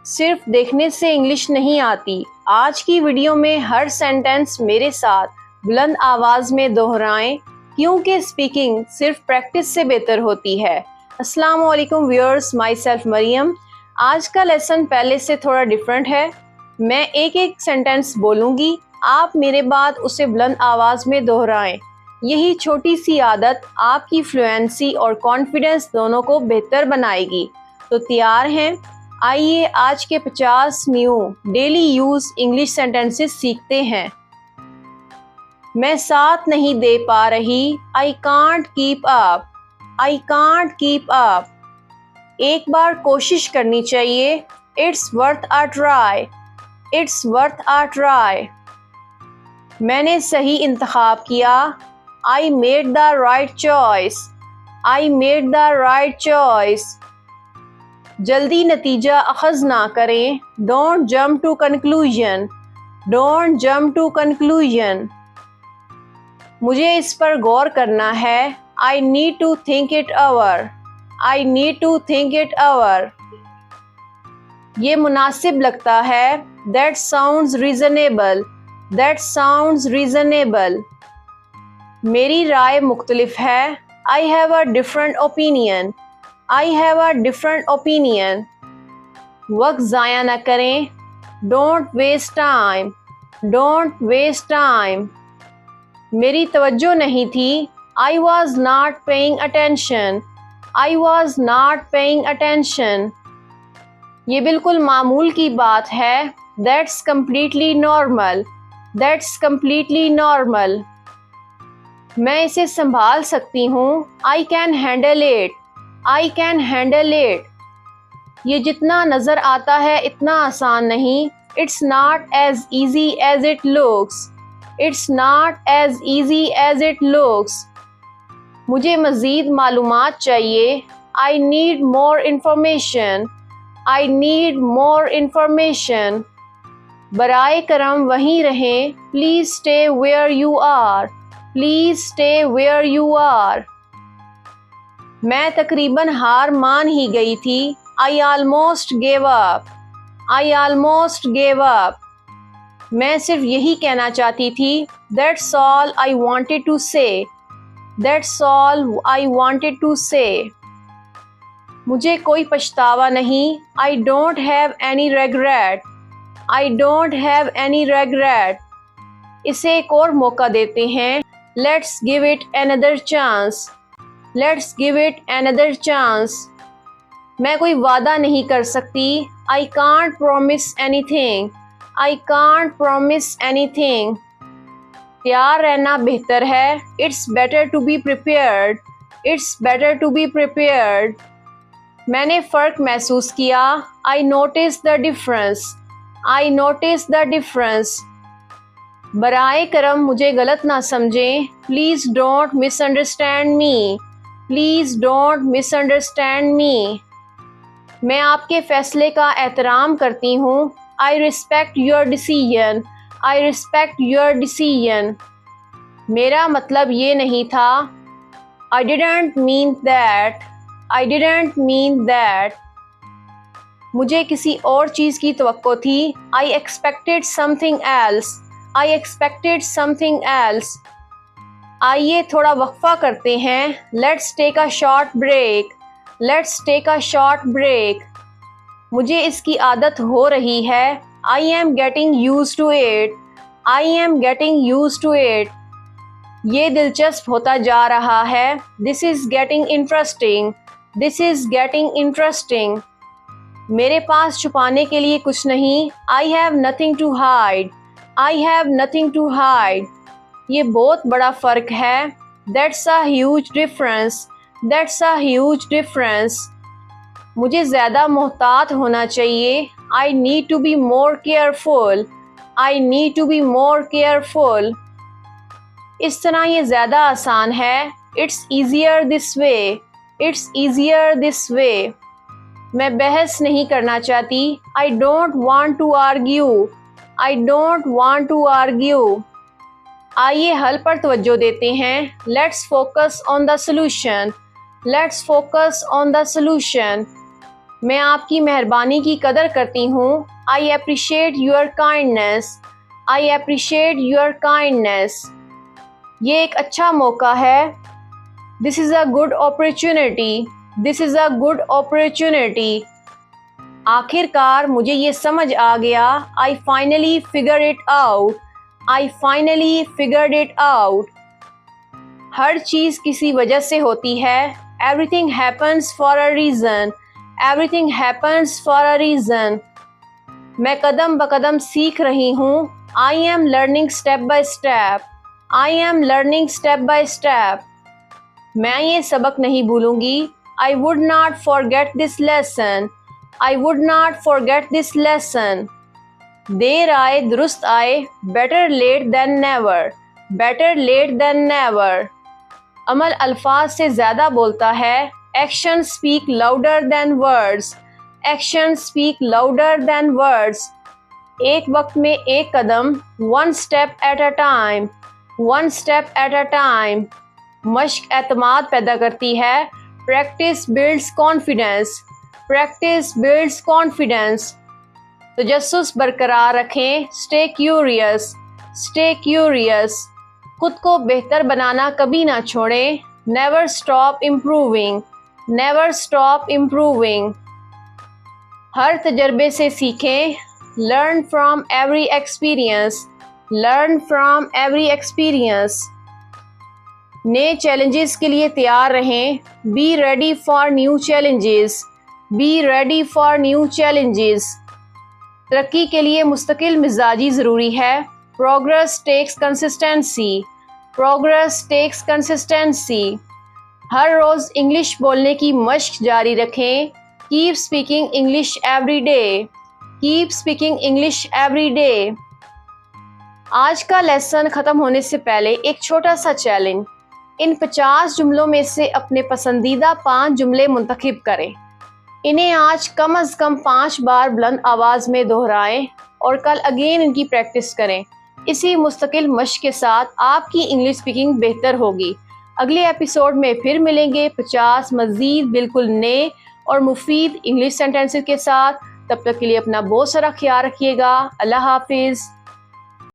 सिर्फ देखने से इंग्लिश नहीं आती। आज की वीडियो में हर सेंटेंस मेरे साथ बुलंद आवाज़ में दोहराएं, क्योंकि स्पीकिंग सिर्फ प्रैक्टिस से बेहतर होती है। अस्सलाम वालेकुम व्यूअर्स, माई सेल्फ मरियम। आज का लेसन पहले से थोड़ा डिफरेंट है। मैं एक एक सेंटेंस बोलूँगी, आप मेरे बाद उसे बुलंद आवाज़ में दोहराएं। यही छोटी सी आदत आपकी फ्लुएंसी और कॉन्फिडेंस दोनों को बेहतर बनाएगी। तो तैयार हैं? आइए आज के 50 new daily use English sentences सीखते हैं। मैं साथ नहीं दे पा रही, I can't keep up, I can't up. एक बार कोशिश करनी चाहिए, it's worth a try, it's worth a try. मैंने सही इंतखाब किया, I made the right choice, I made the right choice. जल्दी नतीजा अखज़ ना करें, don't jump to conclusion, don't jump to conclusion. मुझे इस पर गौर करना है, आई need to think it over, I need to think it over. ये मुनासिब लगता है, that sounds reasonable, that sounds reasonable. मेरी राय मुख्तलिफ है, I have a different opinion, I have a different opinion. वक्त ज़ाया न करें, don't waste time, don't waste time. मेरी तवज्जो नहीं थी, I was not paying attention, I was not paying attention. ये बिल्कुल मामूल की बात है, that's completely normal, that's completely normal. मैं इसे संभाल सकती हूँ, I can handle it, I can handle it. ये जितना नज़र आता है इतना आसान नहीं, it's not as easy as it looks, it's not as easy as it looks. मुझे मज़ीद मालूमात चाहिए, I need more information, I need more information. बराए करम वहीं रहें, please stay where you are, please stay where you are. मैं तकरीबन हार मान ही गई थी, आई almost gave up, I almost gave up. मैं सिर्फ यही कहना चाहती थी, that's all I wanted to say, that's all I wanted to say. मुझे कोई पछतावा नहीं, I don't have any regret, I don't have any regret. इसे एक और मौका देते हैं, let's give it another chance, let's give it another chance. मैं कोई वादा नहीं कर सकती, I can't promise anything, I can't promise anything. तैयार रहना बेहतर है, it's better to be prepared, it's better to be prepared. मैंने फ़र्क महसूस किया, I notice the difference, I notice the difference. बराए करम मुझे गलत ना समझें, please don't misunderstand me, please don't misunderstand me. मैं आपके फ़ैसले का एहतराम करती हूँ, I respect your decision, I respect your decision. मेरा मतलब ये नहीं था, I didn't mean that, I didn't mean that. मुझे किसी और चीज़ की तवक्को थी, I expected something else, I expected something else. आइए थोड़ा वक्फा करते हैं, let's take a short break, let's take a short break. मुझे इसकी आदत हो रही है, I am getting used to it, I am getting used to it. ये दिलचस्प होता जा रहा है, this is getting interesting, this is getting interesting. मेरे पास छुपाने के लिए कुछ नहीं, I have nothing to hide, I have nothing to hide. ये बहुत बड़ा फ़र्क है, that's a huge difference, that's a huge difference. मुझे ज़्यादा मोहतात होना चाहिए, I need to be more careful, I need to be more careful. इस तरह ये ज़्यादा आसान है, it's easier this way, it's easier this way. मैं बहस नहीं करना चाहती, I don't want to argue, I don't want to argue. आइए हल पर तवज्जो देते हैं, let's focus on the solution, let's focus on the solution. मैं आपकी मेहरबानी की कदर करती हूँ। I appreciate your kindness. I appreciate your kindness. ये एक अच्छा मौका है। This is a good opportunity. This is a good opportunity. आखिरकार मुझे ये समझ आ गया। I finally figure it out. I finally figured it out. हर चीज़ किसी वजह से होती है। Everything happens for a reason. Everything happens for a reason. मैं कदम ब कदम सीख रही हूँ। I am learning step by step. I am learning step by step. मैं ये सबक नहीं भूलूंगी। I would not forget this lesson. I would not forget this lesson. देर आए दुरुस्त आए। Better late than never. Better late than never. अमल अल्फाज से ज़्यादा बोलता है। Action speak louder than words. Action speak louder than words. एक वक्त में एक कदम। One step at a time. One step at a time. मश्क एतमाद पैदा करती है। Practice builds confidence. Practice builds confidence. तजस्सुस बरकरार रखें। Stay curious. Stay curious. खुद को बेहतर बनाना कभी ना छोड़ें। Never stop improving. Never stop improving. हर तजर्बे से सीखें। Learn from every experience. Learn from every experience. नए चैलेंजेस के लिए तैयार रहें। Be ready for new challenges. Be ready for new challenges. तरक्की के लिए मुस्तकिल मिजाजी ज़रूरी है। Progress takes consistency. Progress takes consistency. हर रोज़ इंग्लिश बोलने की मश्क जारी रखें। Keep speaking English every day. Keep speaking English every day. आज का लेसन ख़त्म होने से पहले एक छोटा सा चैलेंज। इन 50 जुमलों में से अपने पसंदीदा 5 जुमले मुंतखब करें। इन्हें आज कम से कम 5 बार बुलंद आवाज़ में दोहराएं और कल अगेन इनकी प्रैक्टिस करें। इसी मुस्तकिल मश्क के साथ आपकी इंग्लिश स्पीकिंग बेहतर होगी। अगले एपिसोड में फिर मिलेंगे 50 मज़ीद बिल्कुल नए और मुफीद इंग्लिश सेंटेंसेस के साथ। तब तक के लिए अपना बहुत सारा ख्याल रखिएगा। अल्लाह हाफिज़।